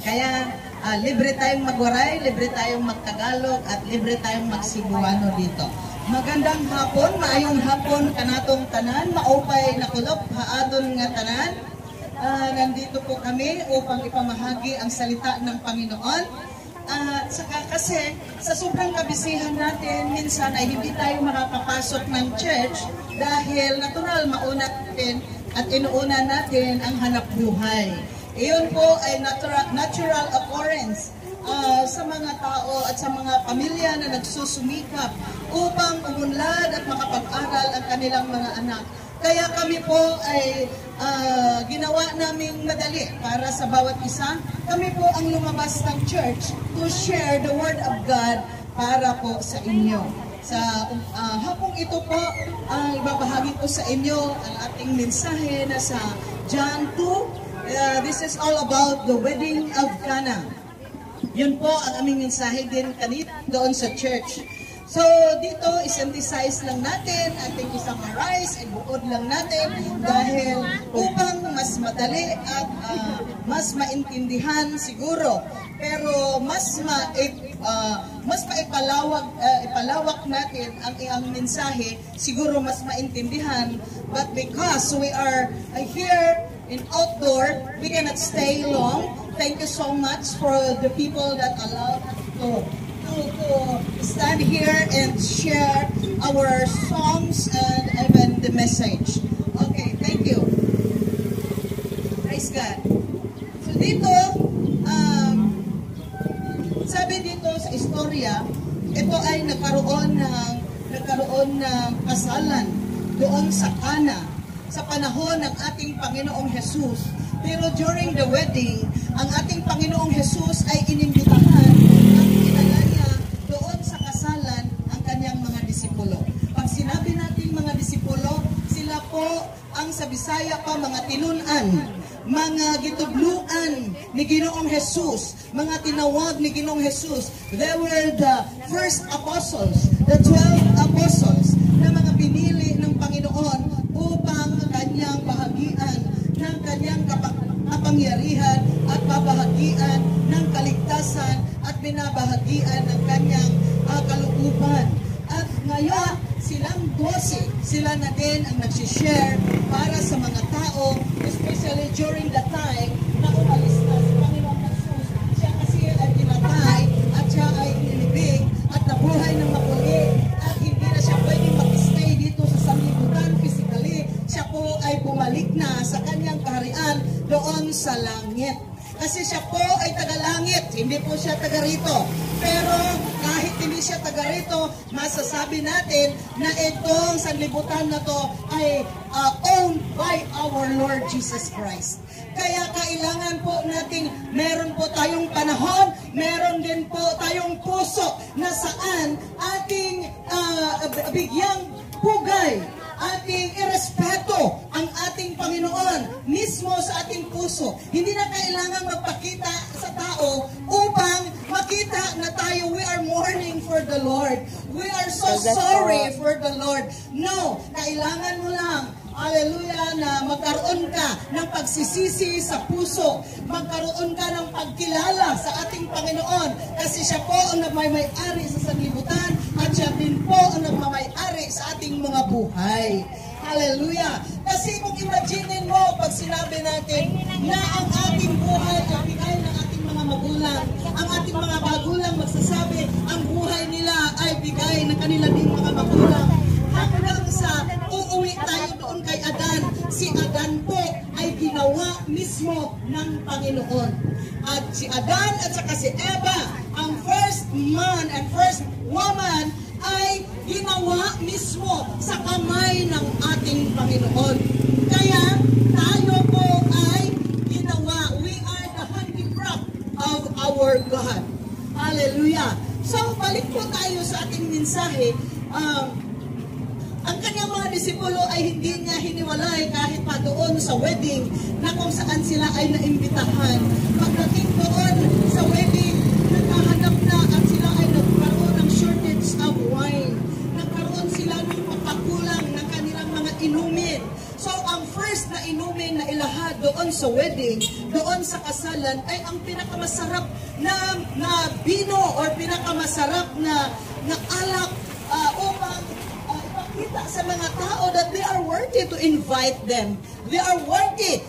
Kaya libre tayong magwaray, libre tayong magtagalog, at libre tayong magsibuano dito. Magandang hapon, maayong hapon kanatong tanan, maupay nakulop haadon nga tanan. Nandito po kami upang ipamahagi ang salita ng Panginoon. Saka kasi sa sobrang kabisihan natin, minsan ay hindi tayo makakapasok ng church dahil natural mauna natin at inuuna natin ang hanap buhay. Iyon po ay natural occurrence sa mga tao at sa mga pamilya na nagsusumikap upang umunlad at makapag-aral ang kanilang mga anak. Kaya kami po ay ginawa naming madali para sa bawat isa. Kami po ang lumabas ng church to share the Word of God para po sa inyo. Sa hapong ito po, ibabahagi ko sa inyo ang ating mensahe na sa John 2. This is all about the wedding of Cana. Yun po ang aming mensahe din kanina doon sa church. So dito, is-emphasize lang natin, ating i-summarize, and buod lang natin dahil upang mas madali at mas maintindihan siguro. Pero mas ipalawak natin ang mensahe, siguro mas maintindihan. But because we are here in outdoor, we cannot stay long. Thank you so much for the people that allowed us to stand here and share our songs and even the message. Okay, thank you. Praise God. So dito, sabi dito sa istorya, ito ay nagkaroon ng kasalan doon sa Cana sa panahon ng ating Panginoong Jesus. Pero during the wedding, ang ating Panginoong Jesus ay inimbitahan at kinala niya doon sa kasalan ang kanyang mga disipulo. Pag sinabi natin mga disipulo, sila po ang sa Bisaya pa mga tinunan, mga gitudluan ni Ginoong Jesus, mga tinawag ni Ginoong Jesus. They were the first apostles, the 12 apostles na mga pinili ng Panginoon upang kanyang bahagian ng kanyang kapangyarihan at babahagian ng kaligtasan at binabahagian ng kanyang kalooban. At ngayon, silang 12, sila na din ang nagsishare para sa mga tao, especially during the time na umalis na si Panginoong Jesus. Siya kasi ay pinatay at siya ay inilibing at nabuhay ng mapuli at hindi na siya pwedeng mag-stay dito sa sanlibutan physically. Siya po ay bumalik na sa kanyang kaharian doon sa langit. Kasi siya po ay taga-langit, hindi po siya taga-rito. Pero kahit hindi siya taga-rito, masasabi natin na itong sanlibutan na to ay owned by our Lord Jesus Christ. Kaya kailangan po nating meron po tayong panahon, meron din po tayong puso na saan ating bigyang pugay, ating irespeto ang ating Panginoon mismo sa ating puso. Hindi na kailangan magpakita sa tao upang makita na tayo, we are mourning for the Lord. We are so sorry for the Lord. No, kailangan mo lang, hallelujah, na magkaroon ka ng pagsisisi sa puso. Magkaroon ka ng pagkilala sa ating Panginoon. Kasi siya po ang nagmamay-ari sa sanlibutan at siya din po ang nagmamay-ari sa ating mga buhay. Hallelujah! Kasi kung imaginin mo, pag sinabi natin na ang ating buhay ay bigay ng ating mga magulang, ang ating mga magulang magsasabi, ang buhay nila ay bigay ng kanila ding mga magulang. Hanggang sa uuwi tayo doon kay Adan, si Adan po ay ginawa mismo ng Panginoon. At si Adan at saka si Eva, ang first man and first woman, ay ginawa mismo sa kamay ng ating Panginoon. Kaya tayo po ay ginawa. We are the handicraft of our God. Hallelujah! So, balik po tayo sa ating mensahe. Ang kanyang mga disipulo ay hindi niya hiniwalay kahit pa doon sa wedding na kung saan sila ay naimbitahan. Pagdating doon sa wedding, naghahanap na at sila ay nagkaroon ng shortage of wine. Nagkaroon sila ng pagkakulang ng kanilang mga inumin. So, ang first na inumin na ilahad doon sa wedding, doon sa kasal pasyalan ay ang pinakamasarap na bino or pinakamasarap na alak upang ipakita sa mga tao that they are worthy to invite them. They are worthy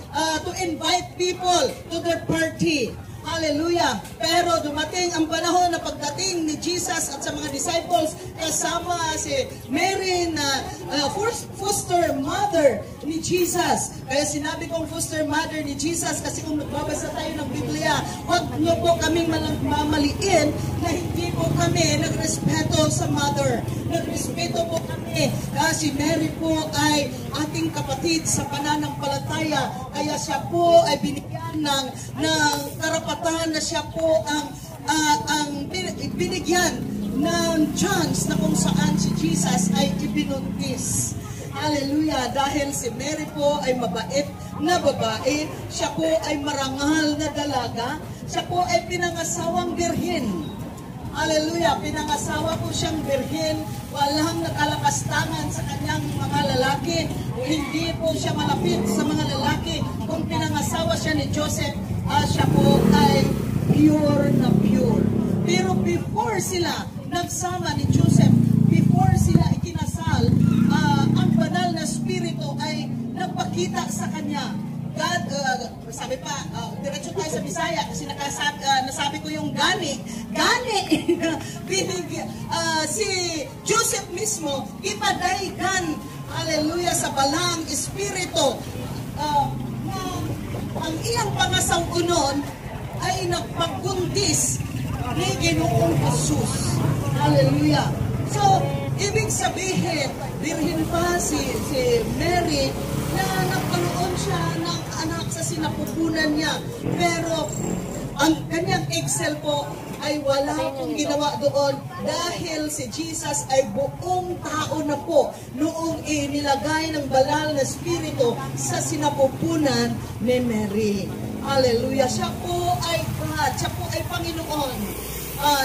to invite people to their party. Hallelujah! Pero dumating ang panahon na pagdating ni Jesus at sa mga disciples, kasama si Mary na foster mother ni Jesus. Kaya sinabi kong foster mother ni Jesus kasi kung nagbabasa tayo ng Biblia, huwag niyo po kaming mamaliin na hindi po kami nagrespeto sa mother. Nagrespeto po kami. Si Mary po ay ating kapatid sa pananampalataya. Kaya siya po ay binigyan ng karapatan na siya po ang binigyan ng chance na kung saan si Jesus ay ibinuntis. Hallelujah! Dahil si Mary po ay mabait na babae, siya po ay marangal na dalaga, siya po ay pinangasawang birhen. Hallelujah! Pinangasawa po siyang birhen, walang nakalakastangan sa kanyang mga lalaki, hindi po siya malapit sa mga lalaki. Kung pinangasawa siya ni Joseph, siya po ay pure na pure. Pero before sila nagsama ni Joseph, before sila ikinasal, ang banal na spirito ay nagpakita sa kanya. God, sabi pa, diretso tayo sa Bisaya kasi nasabi ko yung gani. Si Joseph mismo, ipadaygan, hallelujah, sa balang espiritu, ang iyang pangasawunon ay nagpagbuntis ni Ginoong Jesus. Hallelujah. So, ibig sabihin, birhen pa si Mary na nagkaroon siya ng anak sa sinapupunan niya. Pero ang kanyang excel po ay wala pong ginawa doon dahil si Jesus ay buong tao na po noong inilagay ng banal na spirito sa sinapupunan ni Mary. Hallelujah! Siya po ay God, siya po ay Panginoon.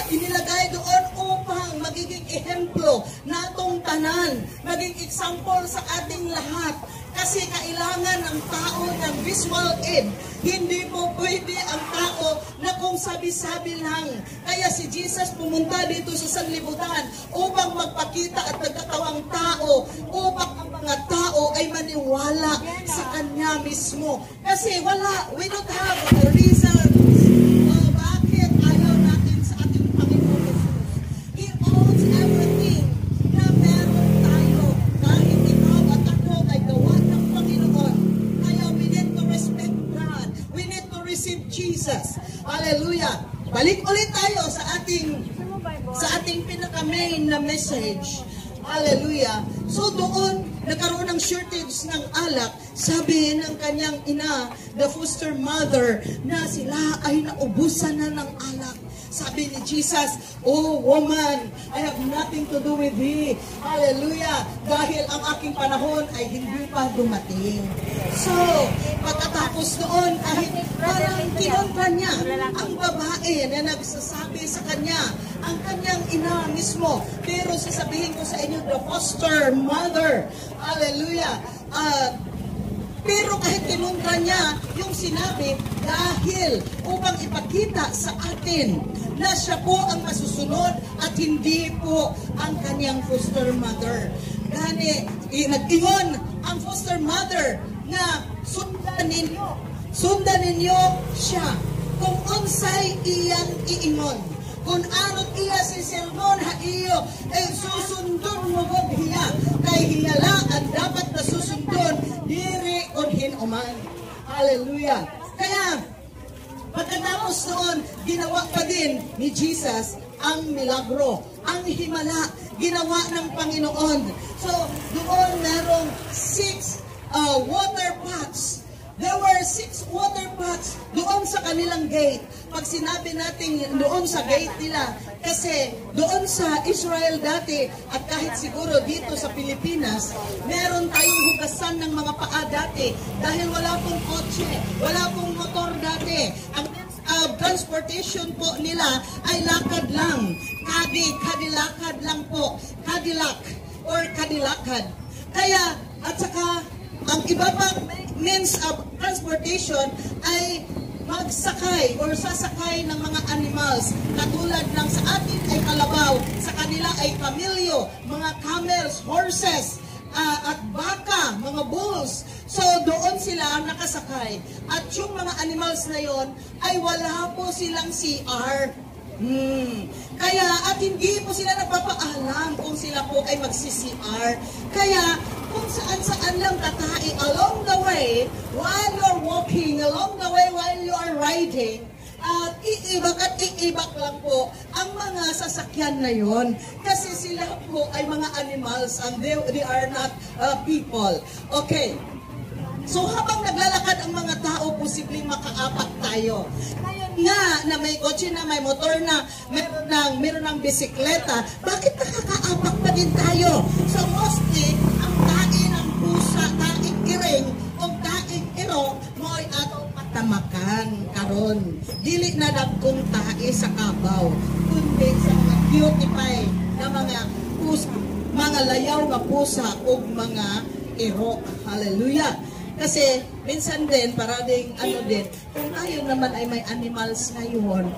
Inilagay doon upang magiging ehemplo natong tanan, maging example sa ating lahat. Kasi kailangan ng tao ng visual aid. Hindi po pwede ang tao na kung sabi-sabi lang. Kaya si Jesus pumunta dito sa sanlibutan upang magpakita at nagkatawang tao, upang ang mga tao ay maniwala sa Kanya mismo. Kasi we don't have a reason bakit ayaw natin sa ating Panginoon Jesus. He owns everything na meron tayo. Kahit ikaw at ako ay gawa ng Panginoon. Kaya we need to respect God. We need to receive Jesus. Hallelujah. Balik ulit tayo sa ating pinaka-main na message. Hallelujah. So doon, nagkaroon ng shortage ng alak. Sabi ng kanyang ina, the foster mother, na sila ay naubusan na ng alak. Sabi ni Jesus, "Oh woman, I have nothing to do with thee." Hallelujah. Dahil ang aking panahon ay hindi pa dumating. So, pagkatapos noon, kahit parang kinontra niya ang babae na nagsasabi sa kanya, ang kanyang ina mismo. Pero sasabihin ko sa inyo, the foster mother. Hallelujah. Pero kahit kinontra niya yung sinabi, dahil upang ipakita sa atin na siya po ang masusunod at hindi po ang kanyang foster mother. Gani, nag-ingon ang foster mother na sundan ninyo siya kung unsay iyang iingon. Kung anot iya si sermon ha iyo, susundon mo gud hiya. Kay hiya lang ang dapat na susundon, diri unhin uman. Hallelujah. Kaya, pagkatapos noon, ginawa pa din ni Jesus ang milagro, ang himala, ginawa ng Panginoon. So, doon merong 6 water pots. There were 6 water pots doon sa kanilang gate. Pag sinabi natin doon sa gate nila, kasi doon sa Israel dati, at kahit siguro dito sa Pilipinas, meron tayong hugasan ng mga paa dati dahil wala pong kotse, wala pong motor dati. Ang transportation po nila ay lakad lang. Kadilakad lang po. Cadillac or kadilakad. Kaya, at saka, ang iba pang means of transportation ay magsakay or sasakay ng mga animals katulad ng sa atin ay kalabaw, sa kanila ay kamilyo, mga camels, horses, at baka, mga bulls. So doon sila nakasakay. At yung mga animals na yon ay wala po silang CR. Kaya at hindi po sila nagpapaalam kung sila po ay magsi-CR. Kaya kung saan-saan lang tatai along the way, while you're walking, along the way while you are riding, at iibak lang po ang mga sasakyan na yon. Kasi sila po ay mga animals and they are not people. Okay. So habang naglalakad ang mga tao, posibleng makaapak tayo. Ngayon nga na may kotse na, may motor na, meron ng bisikleta, bakit nakakaapak pa din tayo? So mostly, ang tae ng pusa, taing iring, o taing iro, mo'y atong patamakan karon. Dili na dagkong tae sa kabaw, kundi sa mga beautify na mga pusa, mga layaw na pusa o mga iro. Hallelujah! Kasi minsan din, para ding kung tayo naman ay may animals ngayon,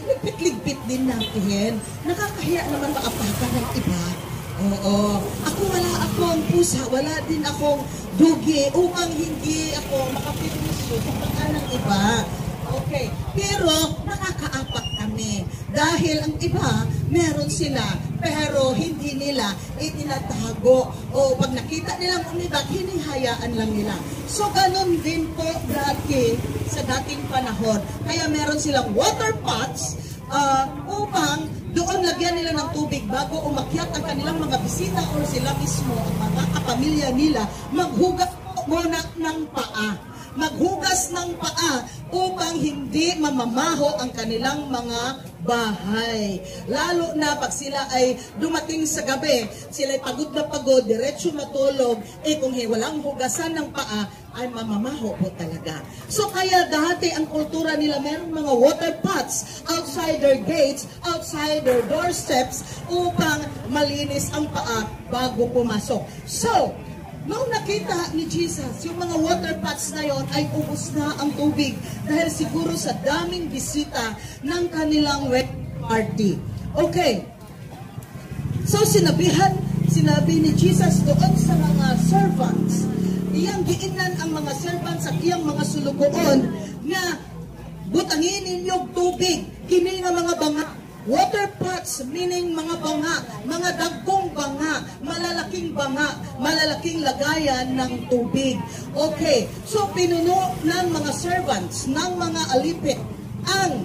ligpit-ligpit din natin. Nakakahiya naman maapakan ng iba. Oo. Ako wala akong pusa, wala din akong dugi, upang hindi ako makapinisyo sa pagka ng iba. Okay. Pero nakakaapak kami. Dahil ang iba, meron sila, pero hindi nila itinatago. O pag nakita nilang umibak, hinihayaan lang nila. So ganun din po dati sa dating panahon. Kaya meron silang water pots upang doon lagyan nila ng tubig bago umakyat ang kanilang mga bisita or sila mismo, ang mga kapamilya nila, maghugas muna ng paa. Maghugas ng paa upang hindi mamamaho ang kanilang mga bahay. Lalo na pag sila ay dumating sa gabi, sila ay pagod na pagod, diretso matulog, kung walang hugasan ng paa, ay mamamaho po talaga. So kaya dati ang kultura nila, meron mga water pots outside their gates, outside their doorsteps, upang malinis ang paa bago pumasok. So, nung nakita ni Jesus, yung mga water pots na yon ay ubos na ang tubig dahil siguro sa daming bisita ng kanilang wedding party. Okay. So sinabi ni Jesus doon sa mga servants, iyang giinan ang mga servants sa iyang mga sulugoon na butangin ninyong tubig, kini nga mga banga. Water pots, meaning mga banga, mga dagkong banga, malalaking banga, malalaking lagayan ng tubig. Okay, so pinuno ng mga servants, ng mga alipit, ang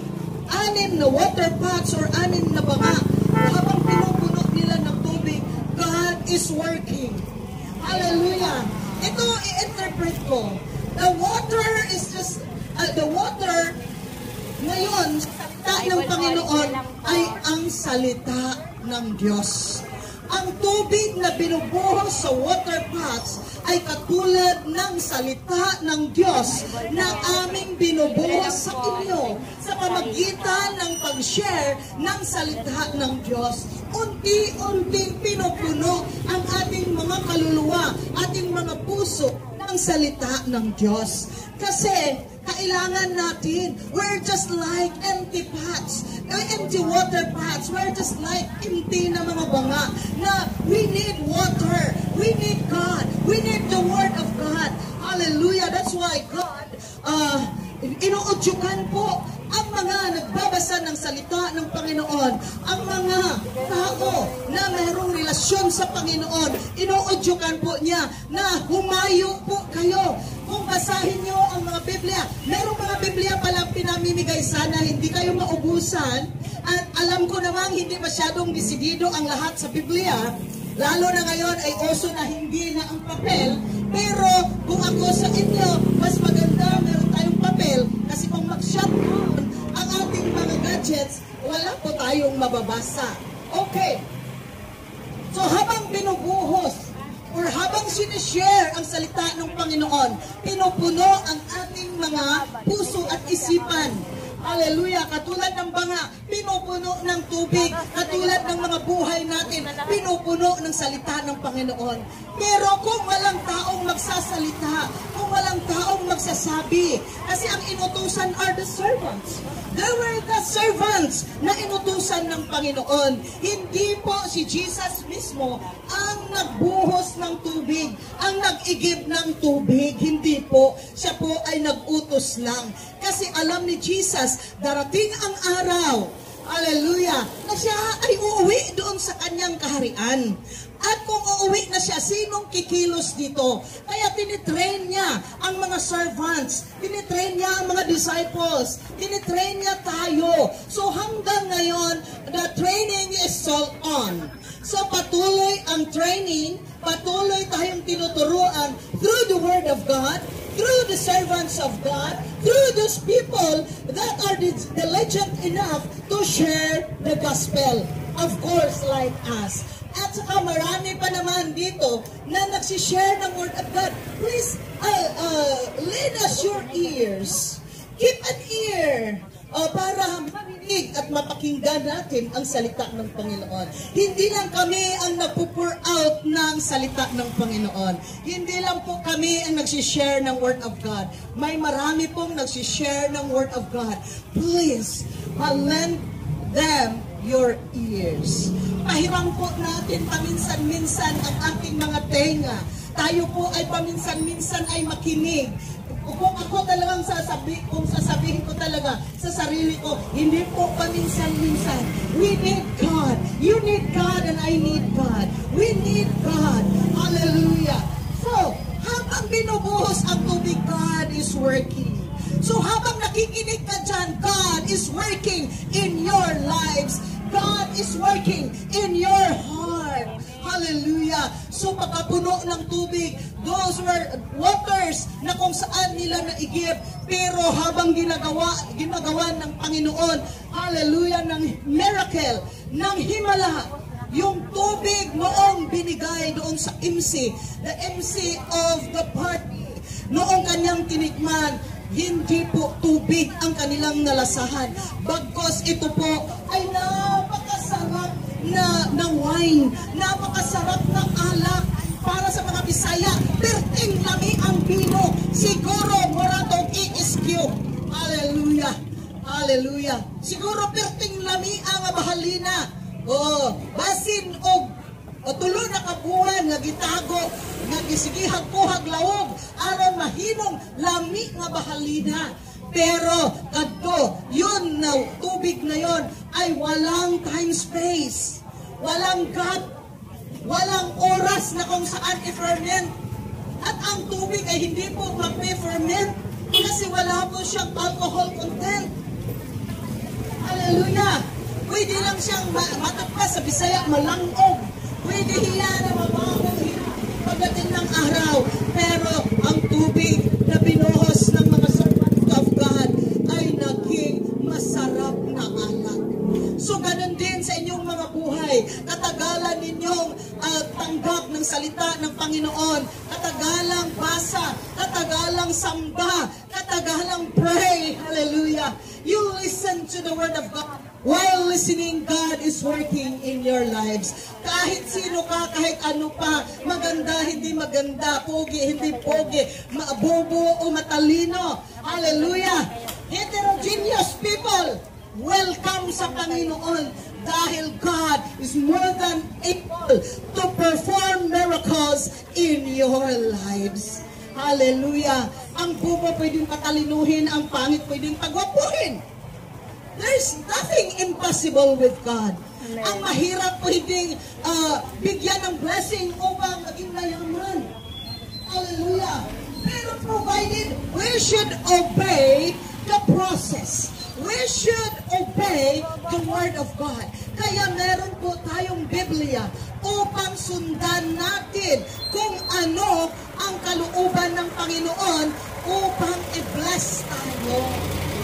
6 na water pots or 6 na banga. Habang pinupuno nila ng tubig, God is working. Hallelujah! Ito, i-interpret ko. The water is just, the water ngayon, salita ng Panginoon ay ang salita ng Diyos. Ang tubig na binubuhos sa water pots ay katulad ng salita ng Diyos na aming binubuhos sa inyo sa pamagitan ng pag-share ng salita ng Diyos. Unti-unting pinupuno ang ating mga kaluluwa, ating mga puso ng salita ng Diyos. Kasi kailangan natin, we're just like empty pots, empty water pots, we're just like empty na mga banga, na we need water, we need God, we need the Word of God. Hallelujah! That's why God, inuudyukan po ang mga nagbabasa ng salita ng Panginoon, ang mga tao na mayroong relasyon sa Panginoon, inuudyukan po niya na humayo po kayo. Kung basahin nyo ang mga Biblia, merong mga Biblia palang pinamimigay, sana hindi kayo maubusan. At alam ko namang hindi masyadong desidido ang lahat sa Biblia, lalo na ngayon ay uso na hindi na ang papel. Pero kung ako sa inyo, mas maganda meron tayong papel, kasi kung mag-shutdown ang ating mga gadgets, wala po tayong mababasa. Okay. So habang binubuhos or habang sinishare ang salita ng Panginoon, pinupuno ang ating mga puso at isipan. Hallelujah! Katulad ng banga, pinupuno ng tubig. Katulad ng mga buhay natin, pinupuno ng salita ng Panginoon. Pero kung walang taong magsasalita, kung kung walang taong magsasabi. Kasi ang inutusan are the servants. They were the servants na inutusan ng Panginoon. Hindi po si Jesus mismo ang nagbuhos ng tubig, ang nag-igib ng tubig. Hindi po. Siya po ay nag-utos lang. Kasi alam ni Jesus, darating ang araw, hallelujah, na siya ay uuwi doon sa kanyang kaharian. At kung uuwi na siya, sinong kikilos dito? Kaya tinitrain niya ang mga servants, tinitrain niya ang mga disciples, tinitrain niya tayo. So hanggang ngayon, the training is still on. So patuloy ang training, patuloy tayong tinuturuan through the Word of God, through the servants of God, through those people that are diligent enough to share the gospel. Of course, like us. At saka marami pa naman dito na nagsishare ng Word of God. Please, lend us your ears. Keep an ear para marinig at mapakinggan natin ang salita ng Panginoon. Hindi lang kami ang nagpo-pour out ng salita ng Panginoon. Hindi lang po kami ang nagsishare ng Word of God. May marami pong nagsishare ng Word of God. Please, lend them your ears. Pahiram po natin paminsan-minsan ang ating mga tenga. Tayo po ay paminsan-minsan ay makinig. Kung ako talagang sasabihin ko talaga sa sarili ko, hindi po paminsan-minsan. We need God. You need God and I need God. We need God. Hallelujah. So, habang binubuhos ang tubig, God is working. So habang nakikinig ka dyan, God is working in your lives. God is working in your heart. Hallelujah. So pagkapuno ng tubig, those were waters na kung saan nila naigib. Pero habang ginagawa ng Panginoon, hallelujah, ng miracle, ng himala, yung tubig noong binigay doon sa MC, the MC of the party, noong kanyang tinikman, hindi po tubig ang kanilang nalasahan. Bagkos ito po ay napakasarap na wine, napakasarap na alak. Para sa mga Bisaya, perting lami ang bino. Siguro moratong iiskyo. Hallelujah. Hallelujah. Siguro perting lami ang bahalina. Basin og tulo na kabuhan nga gitago, nga gisigihag kuhag lawog, aron mahinong lami nga bahalina. Pero kadto, yun na tubig na yon ay walang time space, walang gap, walang oras na kung saan i-ferment. At ang tubig ay hindi po mag-ferment kasi wala po siyang alcohol content. Hallelujah! Pwede lang siyang matagpas sa Bisaya, malangog. Pwede hiya na mababong pagdating ng araw. Pero ang tubig na binuhos ng mga servants of God ay naging masarap na alak. So ganun din sa inyong mga buhay. Katagalan ninyong tanggap ng salita ng Panginoon. Katagalang basa. Katagalang samba. Katagalang pray. Hallelujah. You listen to the Word of God. While listening, God is working in your lives. Kahit sino ka, kahit ano pa, maganda, hindi maganda, pogi, hindi pogi, mabobo o matalino. Hallelujah! Heterogeneous people, welcome sa Panginoon dahil God is more than able to perform miracles in your lives. Hallelujah! Ang bubo pwedeng patalinuhin, ang pangit pwedeng pagwapuhin. There's nothing impossible with God. Amen. Ang mahirap pwedeng bigyan ng blessing upang maging mayaman. Hallelujah! Pero provided we should obey the process. We should obey the Word of God. Kaya meron po tayong Biblia upang sundan natin kung ano ang kalooban ng Panginoon upang i-bless tayo.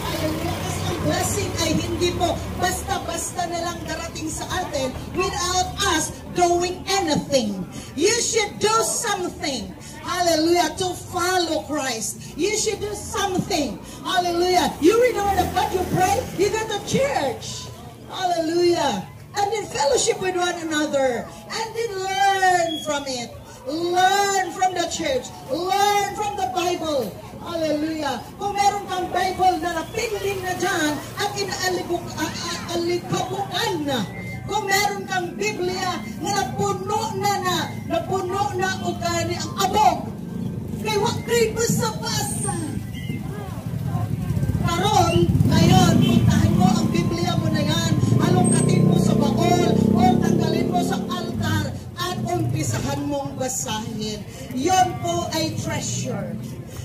Hallelujah! Blessing ay hindi po basta-basta na lang darating sa atin without us doing anything. You should do something. Hallelujah. To follow Christ. You should do something. Hallelujah. You read the Word of God, you pray, you go to church. Hallelujah. And then fellowship with one another. And then learn from it. learn from the church. Learn from the Bible. Hallelujah. Kung meron kang Bible na napiling na dyan at inaalikabukan na, kung meron kang Biblia na napuno na o kani ang abog, kay wakay basa-basa. Karon, ngayon, puntahan mo ang Biblia mo na yan, alungkatin mo sa baol, o tanggalin mo sa altar, at umpisahan mong basahin. Yon po ay treasure.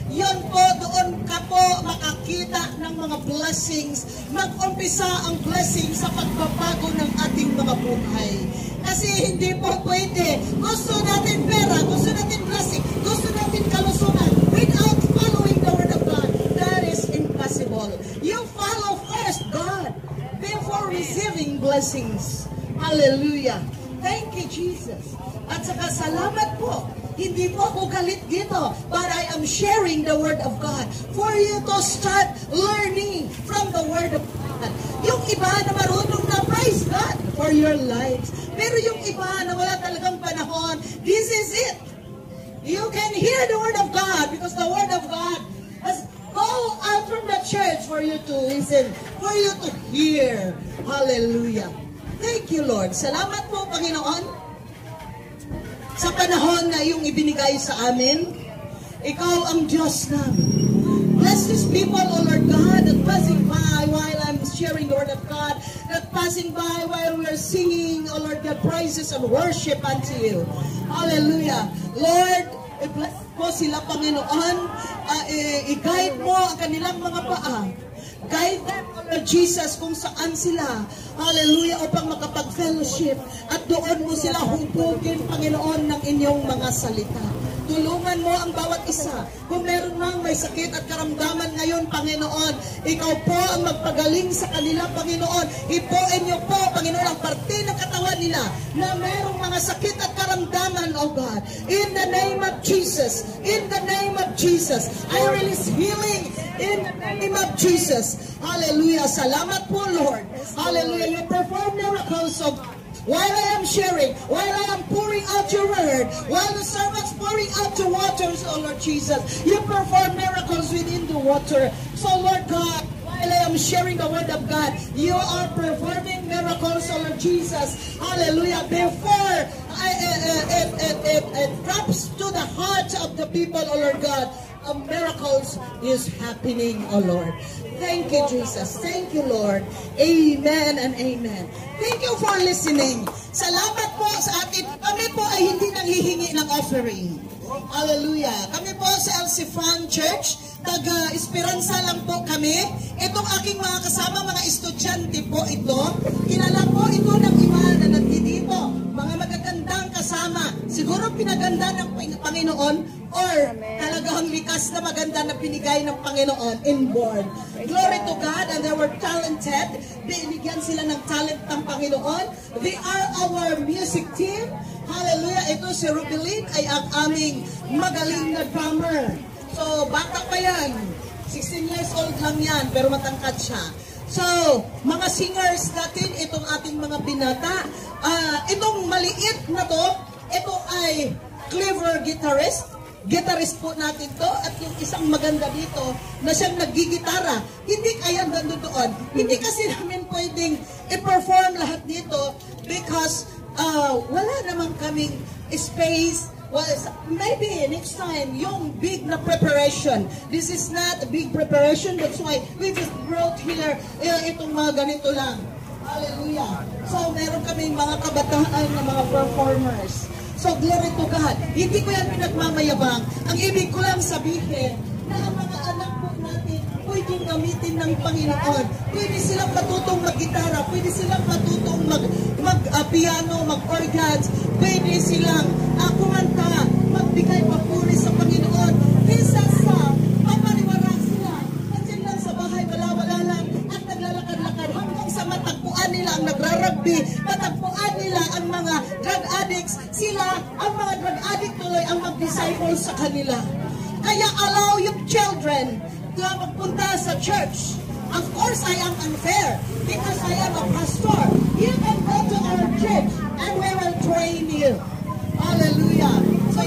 Yon po, doon ka po makakita ng mga blessings. Mag-umpisa ang blessings sa pagbabago ng ating mga buhay. Kasi hindi po pwede. Gusto natin pera, gusto natin blessing, gusto natin kalusugan without following the Word of God. That is impossible. You follow first God before receiving blessings. Hallelujah. Thank you, Jesus. At saka salamat po. Hindi po ako galit dito, but I am sharing the Word of God for you to start learning from the Word of God. Yung iba na marunong na, praise God for your lives. Pero yung iba na wala talagang panahon, this is it. You can hear the Word of God because the Word of God has go out from the church for you to listen, for you to hear. Hallelujah. Thank you, Lord. Salamat po, Panginoon, sa panahon na iyong ibinigay sa amin. Ikaw ang Diyos namin. Bless these people, O Lord God, that passing by while I'm sharing the Word of God, that passing by while we are singing, O Lord God, praises and worship unto you. Hallelujah. Lord, i-bless mo sila, Panginoon. I-guide mo ang kanilang mga paa. Guide them, Lord Jesus, kung saan sila. Hallelujah, upang makapag-fellowship. At doon mo sila hubugin, Panginoon, ng inyong mga salita. Tulungan mo ang bawat isa. Kung meron mang may sakit at karamdaman ngayon, Panginoon, ikaw po ang magpagaling sa kanila, Panginoon. Ipuin niyo po, Panginoon, ang parte ng katawan nila na merong mga sakit at karamdaman, O God. In the name of Jesus. In the name of Jesus. I release healing in the name of Jesus. Hallelujah. Salamat po, Lord. Hallelujah. You perform miracles, O God. While I am sharing, while I am pouring out your word, while the servants pouring out the waters, O Lord Jesus, you perform miracles within the water. So, Lord God, while I am sharing the word of God, you are performing miracles, O Lord Jesus. Hallelujah. Before it drops to the heart of the people, O Lord God, miracles is happening, O Lord. Thank you, Jesus. Thank you, Lord. Amen and amen. Thank you for listening. Salamat po sa atin. Kami po ay hindi nanghihingi ng offering. Hallelujah. Kami po sa LC Fan Church, taga-Esperanza lang po kami. Itong aking mga kasama, mga estudyante po ito. Kilala po ito ng iba na nandito. Mga magagandang kasama. Siguro pinaganda ng Panginoon or talagang likas na maganda na binigay ng Panginoon inborn. Glory to God, and they were talented. Binigyan sila ng talent ng Panginoon. They are our music team. Hallelujah. Ito si Rubilin ay ang aming magaling na drummer. So, bata pa yan. 16 years old lang yan, pero matangkad siya. So, mga singers natin, itong ating mga binata. Itong maliit na to, ito ay clever guitarist. Guitarist po natin to, at yung isang maganda dito na siyang naggigitara, hindi kaya doon. Hindi kasi namin pwedeng i-perform lahat dito because wala naman kaming space. Well, maybe next time, yung big na preparation. This is not a big preparation, that's why we just brought here itong mga ganito lang. Hallelujah. So, meron kaming mga kabataan na mga performers. So, glory to God. Hindi ko yan pinagmamayabang. Ang ibig ko lang sabihin na ang mga anak po natin pwedeng gamitin ng Panginoon. Pwede silang matutong mag-gitara, pwede silang matutong mag-piano, mag-organs, pwede silang kumanta, magbigay papuri sa Panginoon. Kesa sa papaniwara sila, nandiyan lang sa bahay, wala-wala lang, at naglalakad-lakad hanggang sa matagpuan nila ang nagrarugby, matagpuan nila ang mga drug addicts, sila, ang mga drug addict tuloy ang mag-disciple sa kanila. Kaya allow your children na magpunta sa church. Of course, I am unfair because I am a pastor. You can go to our church and we will train you. Hallelujah. So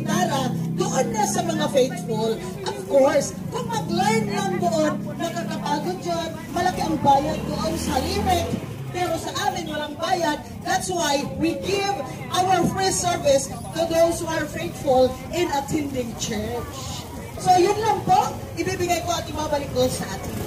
gitara, doon na sa mga faithful. Of course, kung mag-learn lang doon, nakakapagod yun, malaki ang bayad doon sa lyric, pero sa amin walang bayad. That's why we give our free service to those who are faithful in attending church. So yun lang po, ibibigay ko at ibabalik ko sa ating